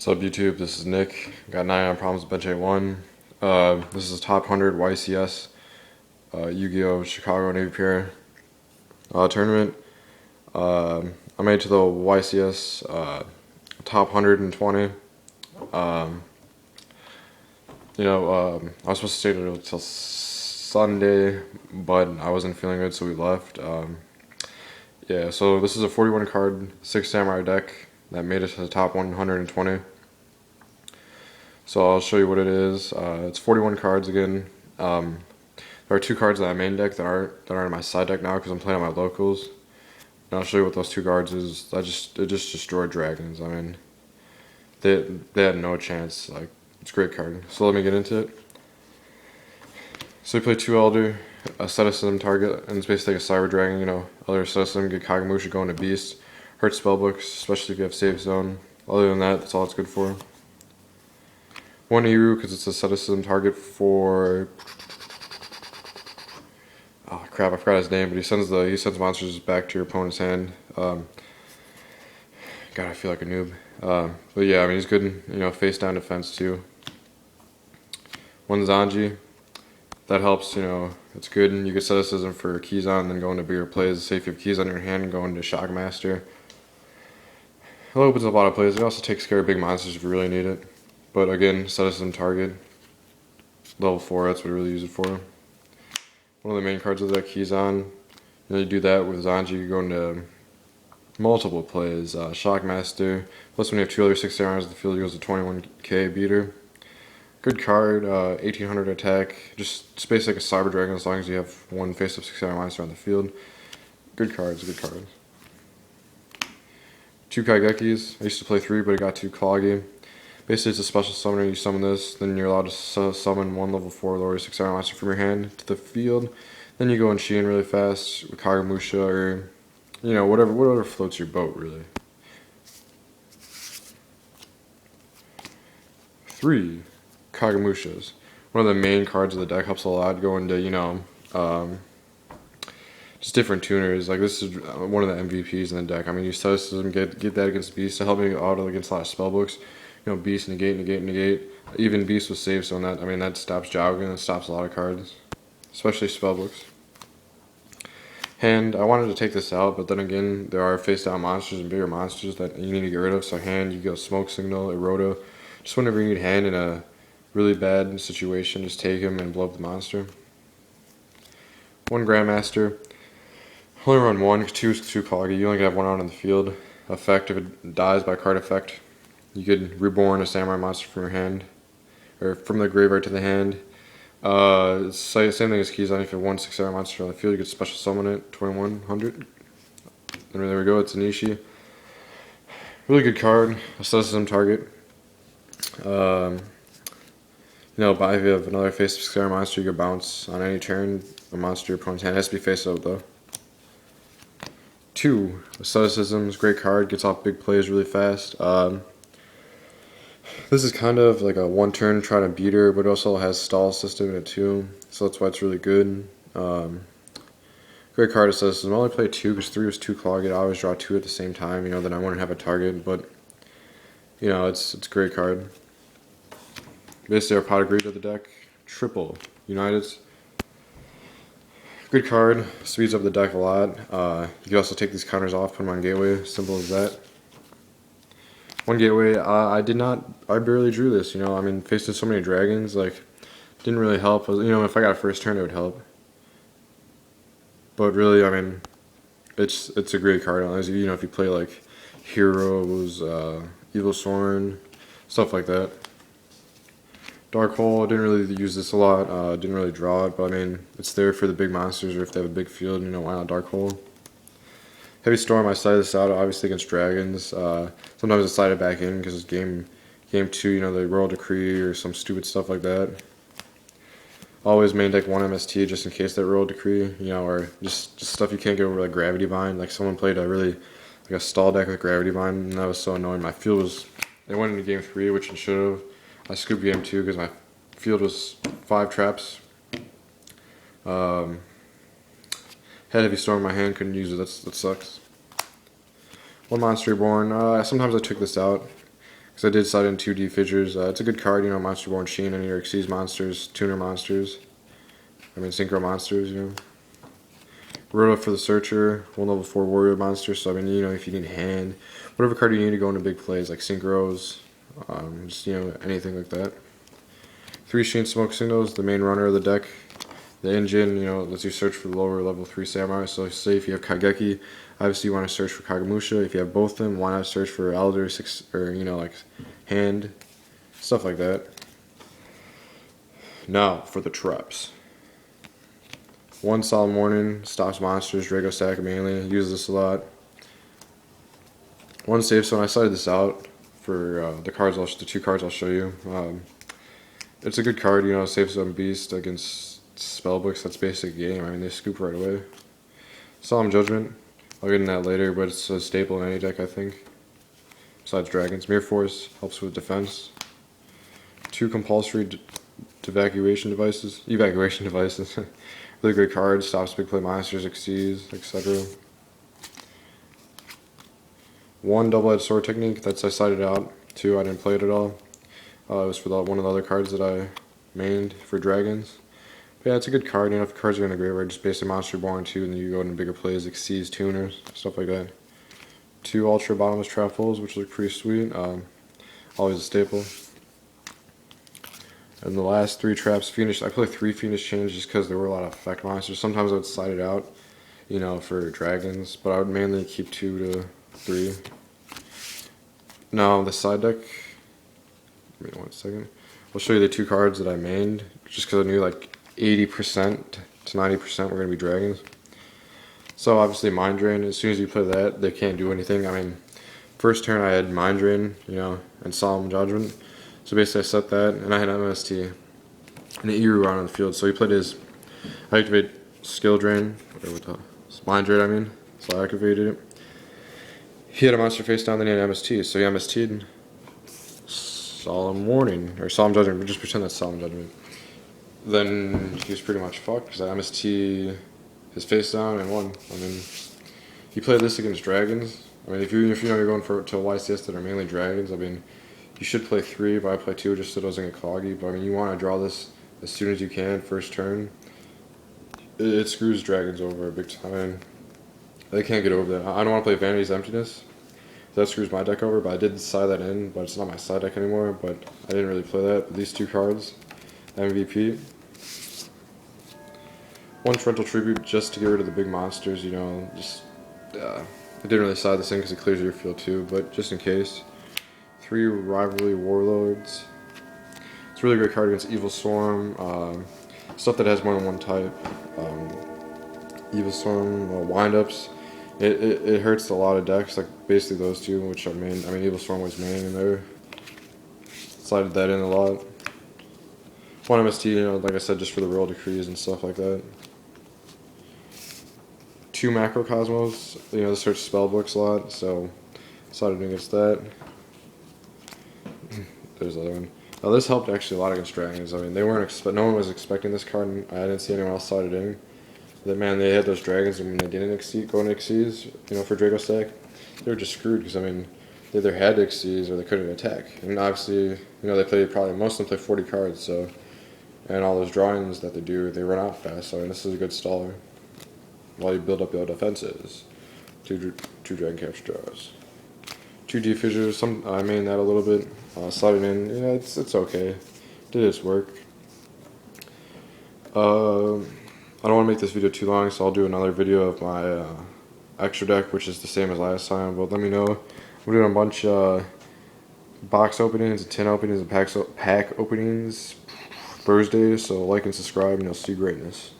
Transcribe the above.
What's up, YouTube? This is Nick. Got 99 problems with bench 81. This is top 100 YCS Yu-Gi-Oh! Chicago Navy Pier tournament. I made it to the YCS top 120. I was supposed to stay there until Sunday, but I wasn't feeling good, so we left. Yeah, so this is a 41 card 6 Samurai deck that made it to the top 120. So I'll show you what it is. It's 41 cards again. There are 2 cards in my main deck that aren't in my side deck now because I'm playing on my locals. And I'll show you what those 2 cards is. It just destroyed dragons. I mean, they had no chance. Like, it's a great card. So let me get into it. So we play 2 Elder, a asceticism target, and it's basically like a cyber dragon. Elder asceticism, get Kagamusha going to beast, hurt spellbooks, especially if you have safe zone. Other than that, that's all it's good for. 1 Eru because it's a asceticism target for. Oh crap! I forgot his name, but he sends monsters back to your opponent's hand. God, I feel like a noob. But yeah, I mean he's good. Face down defense too. 1 Zanji. That helps. It's good. You get asceticism for keys on, then go into bigger plays. Say if you have keys on your hand, go into Shockmaster. It opens up a lot of plays. It also takes care of big monsters if you really need it. But again, asceticism target. Level 4, that's what I really use it for. One of the main cards of the deck, keys on. You do that with Zanji, you go into multiple plays. Shockmaster. Plus when you have 2 other 6 arrows in the field, it goes to 21k beater. Good card, 1800 attack. Just space like a cyber dragon as long as you have 1 face-up 6 arrow monster on the field. Good cards, good cards. 2 Kaigekis. I used to play 3, but it got too cloggy. Basically, it's a special summoner. You summon this, then you're allowed to summon 1 level 4 lower 6 arrow monster from your hand to the field. Then you go and Sheen really fast with Kagamusha or whatever floats your boat really. 3 Kagamushas. One of the main cards of the deck, helps a lot. Go into just different tuners. Like this is one of the MVPs in the deck. I mean, you asceticism, get that against Beast to help me auto against a lot of spellbooks. Beast, negate. Even Beast was safe, so that stops jogging, that stops a lot of cards, especially spellbooks. Hand, I wanted to take this out, but then again, there are face down monsters and bigger monsters that you need to get rid of. So hand, you go Smoke Signal, Erodo. Just whenever you need hand in a really bad situation, just take him and blow up the monster. 1 Grandmaster. Only run 1, because 2 is too cloggy. You only can have 1 out on the field. Effect, if it dies by card effect, you could reborn a samurai monster from your hand, or from the graveyard to the hand. Same thing as keys on. If you have 1 6 samurai monster on the field, you could special summon it, 2100. And there we go, it's Anishi. Really good card, asceticism target. But if you have another face of samurai monster, you can bounce on any turn a monster your opponent's hand. It has to be face up though. 2 asceticism is a great card, gets off big plays really fast. This is kind of like a 1 turn try to beat her, but it also has stall system in it too, so that's why it's really good. Great card asceticism. I only played 2 because 3 was too cloggy. I always draw 2 at the same time, then I wouldn't have a target, but it's a great card. Basically our pot of greed of the deck. Triple Uniteds. Good card, speeds up the deck a lot. You can also take these counters off, put them on gateway, simple as that. 1 gateway, I barely drew this, facing so many dragons, didn't really help. If I got a first turn, it would help. But really, it's a great card, if you play, Heroes, Evil Soren, stuff like that. Dark Hole, I didn't really use this a lot, didn't really draw it, but it's there for the big monsters, or if they have a big field, why not Dark Hole? Heavy Storm, I slide this out, obviously against dragons. Sometimes I slide it back in because it's game 2, the Royal Decree or some stupid stuff like that. Always main deck 1 MST just in case that Royal Decree, or just stuff you can't get over like Gravity Bind. Like someone played a stall deck with Gravity Bind, and that was so annoying. My field was, they went into game 3, which it should have. I scooped game 2 because my field was 5 traps. Had Heavy Storm in my hand, couldn't use it, that sucks. 1 Monster Reborn, sometimes I took this out, because I did slide in 2D fissures. It's a good card, you know, Monster Born Sheen, any of your Xyz monsters, tuner monsters. I mean, synchro monsters, you know. Rhoda for the Searcher, 1 level 4 warrior monster, so I mean, you know, if you need hand, whatever card you need to go into big plays, like synchros, just, you know, anything like that. 3 Sheen Smoke Signals, the main runner of the deck. The engine, you know, lets you search for the lower level 3 samurai, so say if you have Kageki, obviously you want to search for Kagemusha. If you have both of them, why not search for Elder, 6, or, you know, like, hand, stuff like that. Now, for the traps. 1 Solemn Warning, stops monsters, Drago Stack mainly, use this a lot. 1 Safe Zone, I cited this out for the 2 cards I'll show you. It's a good card, you know, Safe Zone Beast against Spellbooks, that's basic game, I mean, they scoop right away. Solemn Judgment, I'll get into that later, but it's a staple in any deck, I think. Besides Dragons. Mirror Force helps with defense. 2 Compulsory Evacuation Devices. Really great card, stops big play monsters, Xyz, etc. 1 Double-Edged Sword Technique, that's I cited out. 2, I didn't play it at all. It was for one of the other cards that I mained for Dragons. But yeah, it's a good card, you know, if cards are in the graveyard, just basically Monster Born 2, and then you go into bigger plays, Xyz, tuners, stuff like that. 2 Ultra Bottomless Trap Holes, which look pretty sweet, always a staple. And the last 3 traps, Fiendish, I play 3 Fiendish Chains just because there were a lot of effect monsters. Sometimes I would slide it out, you know, for Dragons, but I would mainly keep 2 to 3. Now, the side deck, give me 1 second. I'll show you the 2 cards that I mained, just because I knew like 80% to 90% were going to be Dragons. So obviously Mind Drain, as soon as you play that, they can't do anything. I mean, first turn I had Mind Drain, you know, and Solemn Judgment. So basically I set that, and I had MST, and an Eru on the field. So he played his, I activate Skill Drain, or with Mind Drain I mean, so I activated it. He had a monster face down, then he had MST, so he MST'd Solemn Warning, or Solemn Judgment, but just pretend that's Solemn Judgment. Then he was pretty much fucked, because I MST his face down and won. I mean, he played this against Dragons. I mean, if you know you're going to YCS that are mainly Dragons, I mean, you should play 3, but I play 2 just so it doesn't get cloggy. But I mean, you want to draw this as soon as you can, first turn. It screws Dragons over big time. They can't get over that. I don't want to play Vanity's Emptiness. That screws my deck over, but I did side that in, but it's not my side deck anymore. But I didn't really play that. But these 2 cards, MVP. 1 Torrential Tribute just to get rid of the big monsters, you know, just, I didn't really side this in because it clears your field too, but just in case. 3 Rivalry Warlords. It's a really great card against Evil Storm, stuff that has more than 1 type. Evil Storm, wind-ups. It hurts a lot of decks, like basically those 2, which are main. I mean, Evil Storm was main in there. Slided that in a lot. 1 MST, you know, like I said, just for the Royal Decrees and stuff like that. 2 Macrocosmos, you know, this hurts spellbooks a lot, so decided against that. There's the other one. Now this helped actually a lot against Dragons. I mean, they weren't no one was expecting this card, and I didn't see anyone else slide it in. That man, they had those Dragons, and when they didn't go into Xyz, you know, for Drago Stack, they were just screwed because I mean, they either had Xyz or they couldn't attack. And obviously, you know, they played most of them play 40 cards, so, and all those drawings that they do, they run out fast. So I mean, this is a good staller while you build up your defenses. 2 Dragon Capture draws. 2 D Fissures, I mained that a little bit. Slide it in, yeah, it's okay. Did its work. I don't want to make this video too long, so I'll do another video of my extra deck, which is the same as last time. But let me know. We're doing a bunch of box openings, tin openings, and pack openings Thursday. So like and subscribe, and you'll see greatness.